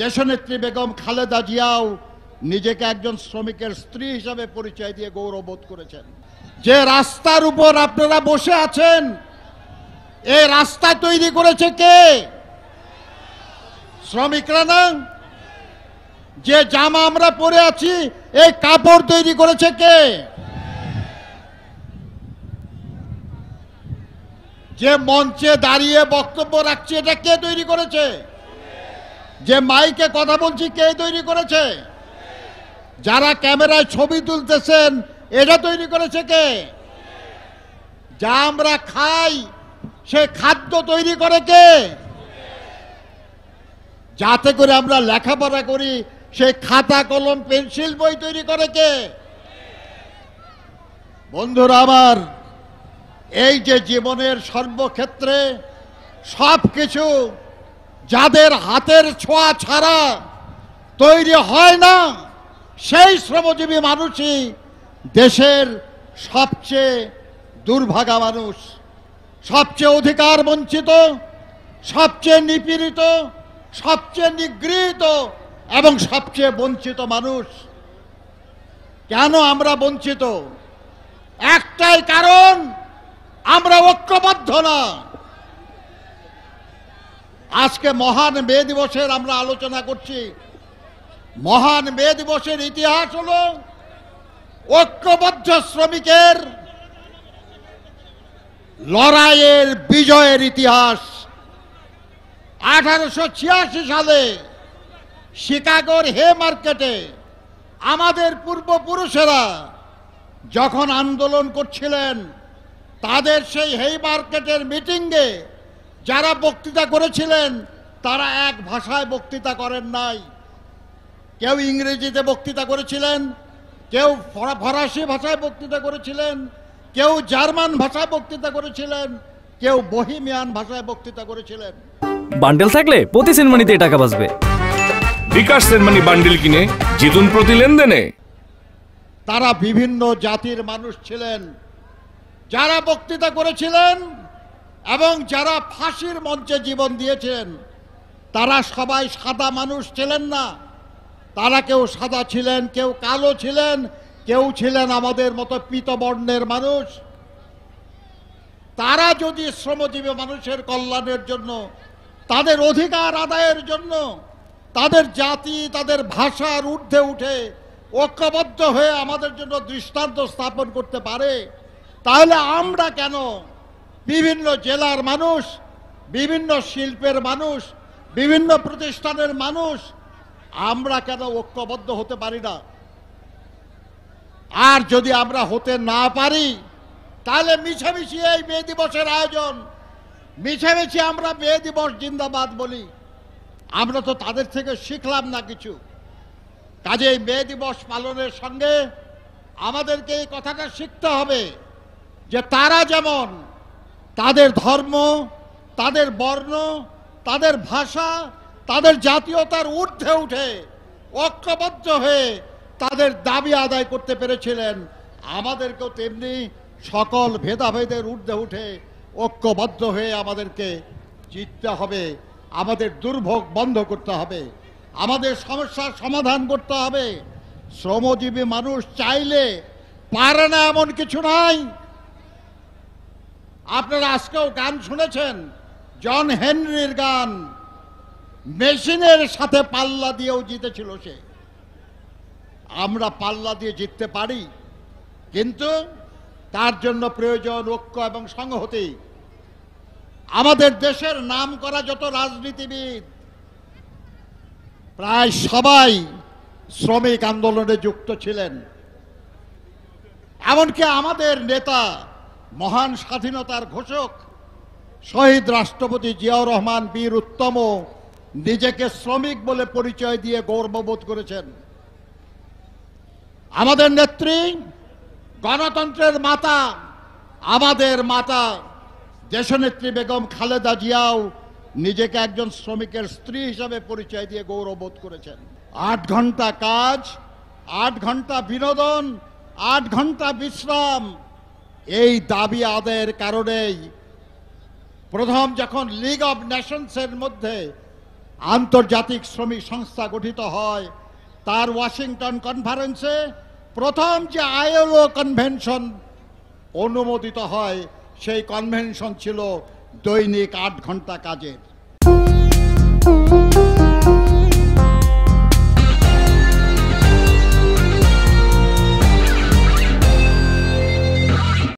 দেশনেত্রী বেগম খালেদা জিয়াও নিজেকে একজন শ্রমিকের স্ত্রী হিসাবে পরিচয় দিয়ে গৌরববোধ করেছেন। যে রাস্তার উপর আপনারা বসে আছেন, এই রাস্তা তৈরি করেছে কে? শ্রমিকরা না? যে জামা আমরা পরে আছি, এই কাপড় তৈরি করেছে কে? যে মঞ্চে দাঁড়িয়ে বক্তব্য রাখছে, এটা কে তৈরি করেছে? যে মাইকে কথা বলছি, কে তৈরি করেছে? যারা ক্যামেরায় ছবি তুলতেছেন, এটা তৈরি করেছে কে? যা আমরা খাই, সে খাদ্য তৈরি করে কে? যাতে করে আমরা লেখাপড়া করি, সেই খাতা কলম পেন্সিল বই তৈরি করে কে? বন্ধুরা আমার, এই যে জীবনের সর্বক্ষেত্রে সবকিছু যাদের হাতের ছোঁয়া ছাড়া তৈরি হয় না, সেই শ্রমজীবী মানুষই দেশের সবচেয়ে দুর্ভাগা মানুষ, সবচেয়ে অধিকার বঞ্চিত, সবচেয়ে নিপীড়িত, সবচেয়ে নিগৃহীত এবং সবচেয়ে বঞ্চিত মানুষ। কেন আমরা বঞ্চিত? একটাই কারণ, আমরা ঐক্যবদ্ধ না। আজকে মহান মে দিবসের আমরা আলোচনা করছি। মহান মে দিবসের ইতিহাস হলো ঐক্যবদ্ধ শ্রমিকের লড়াইয়ের বিজয়ের ইতিহাস। 1886 সালে শিকাগোর হে মার্কেটে আমাদের পূর্বপুরুষেরা যখন আন্দোলন করছিলেন, তাদের সেই হে মার্কেটের মিটিংয়ে যারা বক্তৃতা করেছিলেন, তারা এক ভাষায় বক্তৃতা করেন নাই। কেউ ইংরেজিতে বক্তৃতা করেছিলেন, কেউ ফরাসি ভাষায় বক্তৃতা করেছিলেন, কেউ জার্মান ভাষায় বক্তৃতা করেছিলেন, কেউ বহিমিয়ান ভাষায় বক্তৃতা করেছিলেন। বান্ডেল থাকলে প্রতি সেনমানিতে টাকা বাঁচবে। বিকাশ সেনমানি বান্ডেল কিনে জিতুন প্রতি লেনদেনে। তারা বিভিন্ন জাতির মানুষ ছিলেন, যারা বক্তৃতা করেছিলেন এবং যারা ফাঁসির মঞ্চে জীবন দিয়েছেন, তারা সবাই সাদা মানুষ ছিলেন না। তারা কেউ সাদা ছিলেন, কেউ কালো ছিলেন, কেউ ছিলেন আমাদের মতো পীতবর্ণের মানুষ। তারা যদি শ্রমজীবী মানুষের কল্যাণের জন্য, তাদের অধিকার আদায়ের জন্য, তাদের জাতি, তাদের ভাষার ঊর্ধ্বে উঠে ঐক্যবদ্ধ হয়ে আমাদের জন্য দৃষ্টান্ত স্থাপন করতে পারে, তাহলে আমরা কেন বিভিন্ন জেলার মানুষ, বিভিন্ন শিল্পের মানুষ, বিভিন্ন প্রতিষ্ঠানের মানুষ, আমরা কেন ঐক্যবদ্ধ হতে পারি না? আর যদি আমরা হতে না পারি, তাহলে মিছামিছি এই মে দিবসের আয়োজন, মিছামিছি আমরা মে দিবস জিন্দাবাদ বলি, আমরা তো তাদের থেকে শিখলাম না কিছু। কাজেই মে দিবস পালনের সঙ্গে আমাদেরকে এই কথাটা শিখতে হবে যে তারা যেমন তাদের ধর্ম, তাদের বর্ণ, তাদের ভাষা, তাদের জাতীয়তার ঊর্ধ্বে উঠে ঐক্যবদ্ধ হয়ে তাদের দাবি আদায় করতে পেরেছিলেন, আমাদেরকেও তেমনি সকল ভেদাভেদের ঊর্ধ্বে উঠে ঐক্যবদ্ধ হয়ে আমাদেরকে জিততে হবে। আমাদের দুর্ভোগ বন্ধ করতে হবে, আমাদের সমস্যার সমাধান করতে হবে। শ্রমজীবী মানুষ চাইলে পারে না এমন কিছু নাই। আপনারা আজকেও গান শুনেছেন, জন হেনরির গান, মেশিনের সাথে পাল্লা দিয়েও জিতেছিল সে। আমরা পাল্লা দিয়ে জিততে পারি, কিন্তু তার জন্য প্রয়োজন ঐক্য এবং সংহতি। আমাদের দেশের নাম করা যত রাজনীতিবিদ প্রায় সবাই শ্রমিক আন্দোলনে যুক্ত ছিলেন। এমনকি আমাদের নেতা, মহান স্বাধীনতার ঘোষক শহীদ রাষ্ট্রপতি জিয়াউর রহমান বীর উত্তম নিজেকে শ্রমিক বলে পরিচয় দিয়ে গর্ববোধ করেছেন। আমাদের নেত্রী, গণতন্ত্রের মাতা, আমাদের মাতা দেশনেত্রী বেগম খালেদা জিয়াও নিজেকে একজন শ্রমিকের স্ত্রী হিসাবে পরিচয় দিয়ে গৌরববোধ করেছেন। 8 ঘন্টা কাজ, 8 ঘন্টা বিনোদন, 8 ঘন্টা বিশ্রাম, এই দাবি আদায়ের কারণেই প্রথম যখন লিগ অব নেশনসের মধ্যে আন্তর্জাতিক শ্রমিক সংস্থা গঠিত হয়, তার ওয়াশিংটন কনফারেন্সে প্রথম যে আইএলও কনভেনশন অনুমোদিত হয়, সেই কনভেনশন ছিল দৈনিক 8 ঘন্টা কাজের।